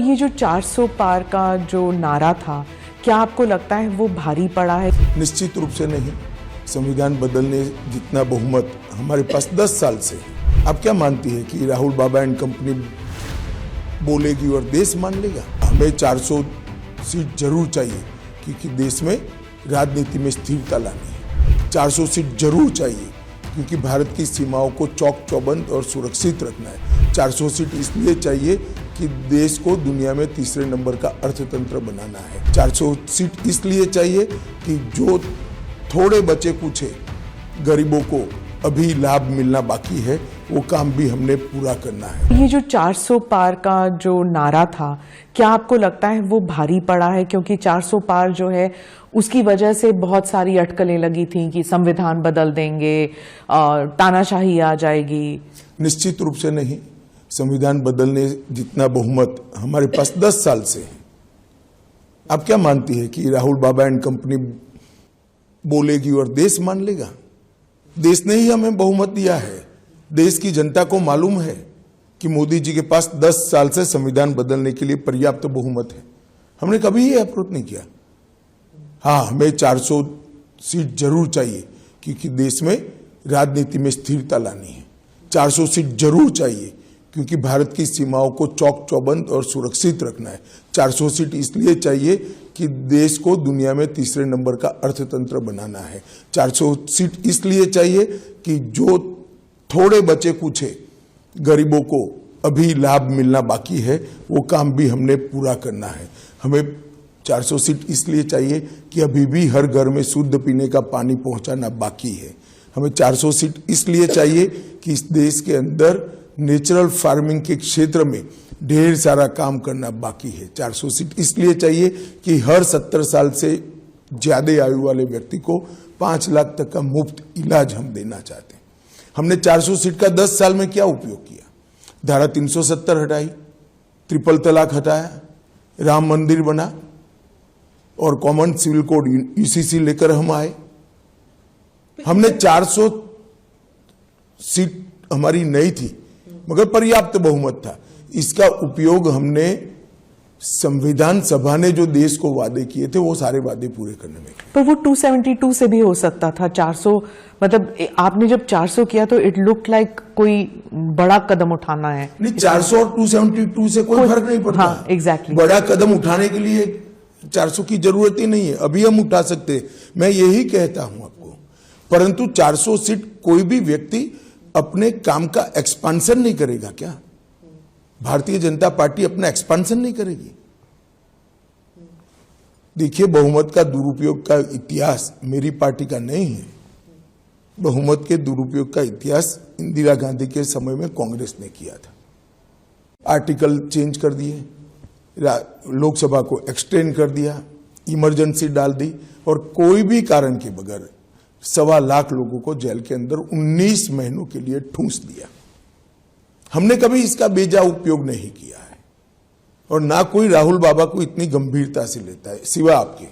ये जो 400 पार का जो नारा था, क्या आपको लगता है वो भारी पड़ा है? निश्चित रूप से नहीं। संविधान बदलने जितना बहुमत हमारे पास 10 साल से है। आप क्या मानती है कि राहुल बाबा एंड कंपनी बोलेगी और देश मान लेगा? हमें 400 सीट जरूर चाहिए क्योंकि देश में राजनीति में स्थिरता लानी है। 400 सीट जरूर चाहिए क्योंकि भारत की सीमाओं को चौक चौबंद और सुरक्षित रखना है। 400 सीट इसलिए चाहिए कि देश को दुनिया में तीसरे नंबर का अर्थतंत्र बनाना है। 400 सीट इसलिए चाहिए कि जो थोड़े बचे कुछ गरीबों को अभी लाभ मिलना बाकी है, वो काम भी हमने पूरा करना है। ये जो 400 पार का जो नारा था, क्या आपको लगता है वो भारी पड़ा है? क्योंकि 400 पार जो है उसकी वजह से बहुत सारी अटकलें लगी थी कि संविधान बदल देंगे, तानाशाही आ जाएगी। निश्चित रूप से नहीं। संविधान बदलने जितना बहुमत हमारे पास 10 साल से है। आप क्या मानती है कि राहुल बाबा एंड कंपनी बोलेगी और देश मान लेगा? देश ने ही हमें बहुमत दिया है। देश की जनता को मालूम है कि मोदी जी के पास 10 साल से संविधान बदलने के लिए पर्याप्त बहुमत है। हमने कभी ये अप्रोच नहीं किया। हाँ, हमें 400 सीट जरूर चाहिए क्योंकि देश में राजनीति में स्थिरता लानी है। 400 सीट जरूर चाहिए क्योंकि भारत की सीमाओं को चौक चौबंद और सुरक्षित रखना है। 400 सीट इसलिए चाहिए कि देश को दुनिया में तीसरे नंबर का अर्थतंत्र बनाना है। 400 सीट इसलिए चाहिए कि जो थोड़े बचे कुछ गरीबों को अभी लाभ मिलना बाकी है, वो काम भी हमने पूरा करना है। हमें 400 सीट इसलिए चाहिए कि अभी भी हर घर में शुद्ध पीने का पानी पहुंचाना बाकी है। हमें 400 सीट इसलिए चाहिए कि इस देश के अंदर नेचुरल फार्मिंग के क्षेत्र में ढेर सारा काम करना बाकी है। 400 सीट इसलिए चाहिए कि हर 70 साल से ज्यादा आयु वाले व्यक्ति को 5 लाख तक का मुफ्त इलाज हम देना चाहते हैं। हमने 400 सीट का 10 साल में क्या उपयोग किया? धारा 370 हटाई, ट्रिपल तलाक हटाया, राम मंदिर बना और कॉमन सिविल कोड यूसीसी लेकर हम आए। हमने 400 सीट हमारी नहीं थी मगर पर्याप्त बहुमत था। इसका उपयोग हमने संविधान सभा ने जो देश को वादे किए थे वो सारे वादे पूरे करने में। पर वो 272 से भी हो सकता था। 400 मतलब आपने जब 400 किया तो इट लुक लाइक कोई बड़ा कदम उठाना है। नहीं, 400 और 272 से कोई फर्क नहीं पड़ता। हाँ, एग्जैक्टली। बड़ा कदम उठाने के लिए 400 की जरूरत ही नहीं है। अभी हम उठा सकते, मैं यही कहता हूं आपको। परंतु 400 सीट कोई भी व्यक्ति अपने काम का एक्सपांशन नहीं करेगा क्या? भारतीय जनता पार्टी अपना एक्सपांशन नहीं करेगी? देखिए, बहुमत का दुरुपयोग का इतिहास मेरी पार्टी का नहीं है। बहुमत के दुरुपयोग का इतिहास इंदिरा गांधी के समय में कांग्रेस ने किया था। आर्टिकल चेंज कर दिए, लोकसभा को एक्सटेंड कर दिया, इमरजेंसी डाल दी और कोई भी कारण के बगैर 1.25 लाख लोगों को जेल के अंदर 19 महीनों के लिए ठूंस दिया। हमने कभी इसका बेजा उपयोग नहीं किया है और ना कोई राहुल बाबा को इतनी गंभीरता से लेता है सिवा आपके।